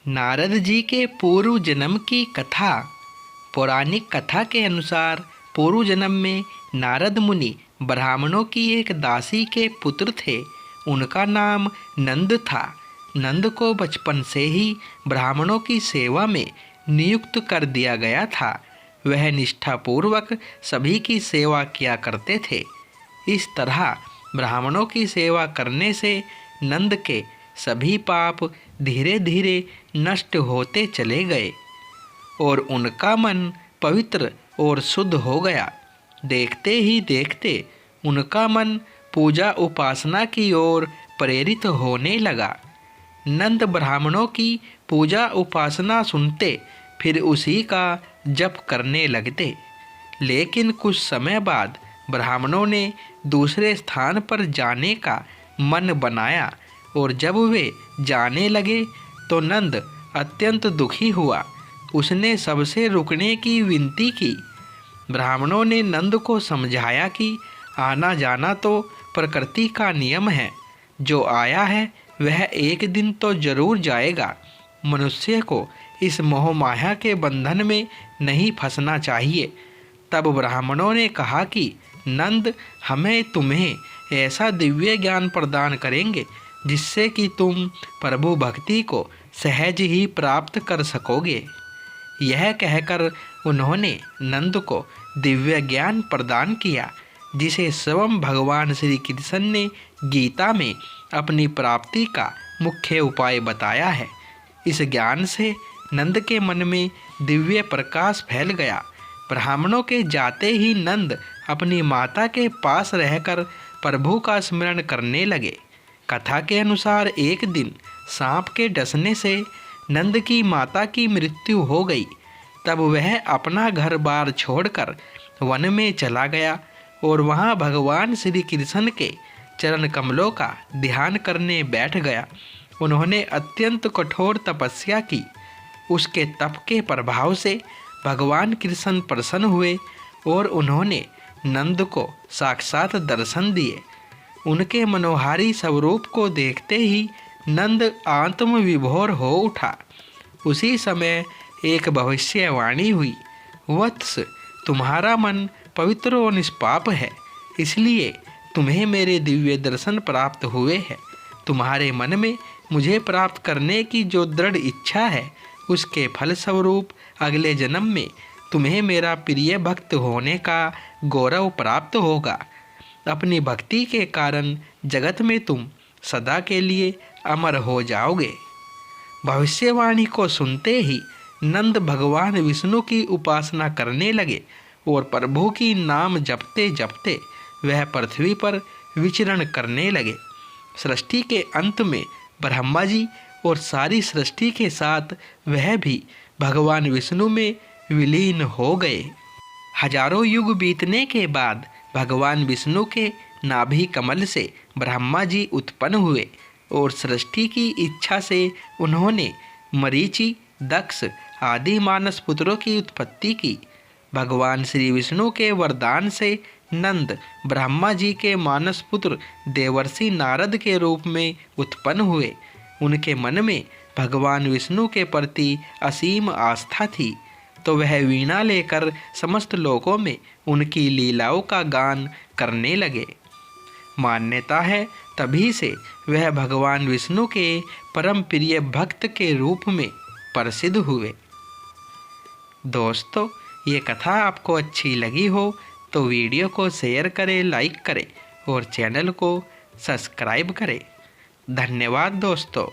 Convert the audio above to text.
नारद जी के पूर्व जन्म की कथा। पौराणिक कथा के अनुसार पूर्व जन्म में नारद मुनि ब्राह्मणों की एक दासी के पुत्र थे। उनका नाम नंद था। नंद को बचपन से ही ब्राह्मणों की सेवा में नियुक्त कर दिया गया था। वह निष्ठापूर्वक सभी की सेवा किया करते थे। इस तरह ब्राह्मणों की सेवा करने से नंद के सभी पाप धीरे धीरे नष्ट होते चले गए और उनका मन पवित्र और शुद्ध हो गया। देखते ही देखते उनका मन पूजा उपासना की ओर प्रेरित होने लगा। नंद ब्राह्मणों की पूजा उपासना सुनते फिर उसी का जप करने लगते। लेकिन कुछ समय बाद ब्राह्मणों ने दूसरे स्थान पर जाने का मन बनाया और जब वे जाने लगे तो नंद अत्यंत दुखी हुआ। उसने सबसे रुकने की विनती की। ब्राह्मणों ने नंद को समझाया कि आना जाना तो प्रकृति का नियम है। जो आया है वह एक दिन तो जरूर जाएगा। मनुष्य को इस मोह माया के बंधन में नहीं फंसना चाहिए। तब ब्राह्मणों ने कहा कि नंद, हमें तुम्हें ऐसा दिव्य ज्ञान प्रदान करेंगे जिससे कि तुम प्रभु भक्ति को सहज ही प्राप्त कर सकोगे। यह कहकर उन्होंने नंद को दिव्य ज्ञान प्रदान किया, जिसे स्वयं भगवान श्री कृष्ण ने गीता में अपनी प्राप्ति का मुख्य उपाय बताया है। इस ज्ञान से नंद के मन में दिव्य प्रकाश फैल गया। ब्राह्मणों के जाते ही नंद अपनी माता के पास रहकर प्रभु का स्मरण करने लगे। कथा के अनुसार एक दिन सांप के डसने से नंद की माता की मृत्यु हो गई। तब वह अपना घर बार छोड़कर वन में चला गया और वहाँ भगवान श्री कृष्ण के चरण कमलों का ध्यान करने बैठ गया। उन्होंने अत्यंत कठोर तपस्या की। उसके तप के प्रभाव से भगवान कृष्ण प्रसन्न हुए और उन्होंने नंद को साक्षात दर्शन दिए। उनके मनोहारी स्वरूप को देखते ही नंद आत्म विभोर हो उठा। उसी समय एक भविष्यवाणी हुई, वत्स, तुम्हारा मन पवित्र और निष्पाप है, इसलिए तुम्हें मेरे दिव्य दर्शन प्राप्त हुए हैं। तुम्हारे मन में मुझे प्राप्त करने की जो दृढ़ इच्छा है, उसके फलस्वरूप अगले जन्म में तुम्हें मेरा प्रिय भक्त होने का गौरव प्राप्त होगा। अपनी भक्ति के कारण जगत में तुम सदा के लिए अमर हो जाओगे। भविष्यवाणी को सुनते ही नंद भगवान विष्णु की उपासना करने लगे और प्रभु की नाम जपते जपते वह पृथ्वी पर विचरण करने लगे। सृष्टि के अंत में ब्रह्मा जी और सारी सृष्टि के साथ वह भी भगवान विष्णु में विलीन हो गए। हजारों युग बीतने के बाद भगवान विष्णु के नाभि कमल से ब्रह्मा जी उत्पन्न हुए और सृष्टि की इच्छा से उन्होंने मरीचि, दक्ष आदि मानस पुत्रों की उत्पत्ति की। भगवान श्री विष्णु के वरदान से नंद ब्रह्मा जी के मानस पुत्र देवर्षि नारद के रूप में उत्पन्न हुए। उनके मन में भगवान विष्णु के प्रति असीम आस्था थी, तो वह वीणा लेकर समस्त लोकों में उनकी लीलाओं का गान करने लगे। मान्यता है तभी से वह भगवान विष्णु के परम प्रिय भक्त के रूप में प्रसिद्ध हुए। दोस्तों, ये कथा आपको अच्छी लगी हो तो वीडियो को शेयर करें, लाइक करें और चैनल को सब्सक्राइब करें। धन्यवाद दोस्तों।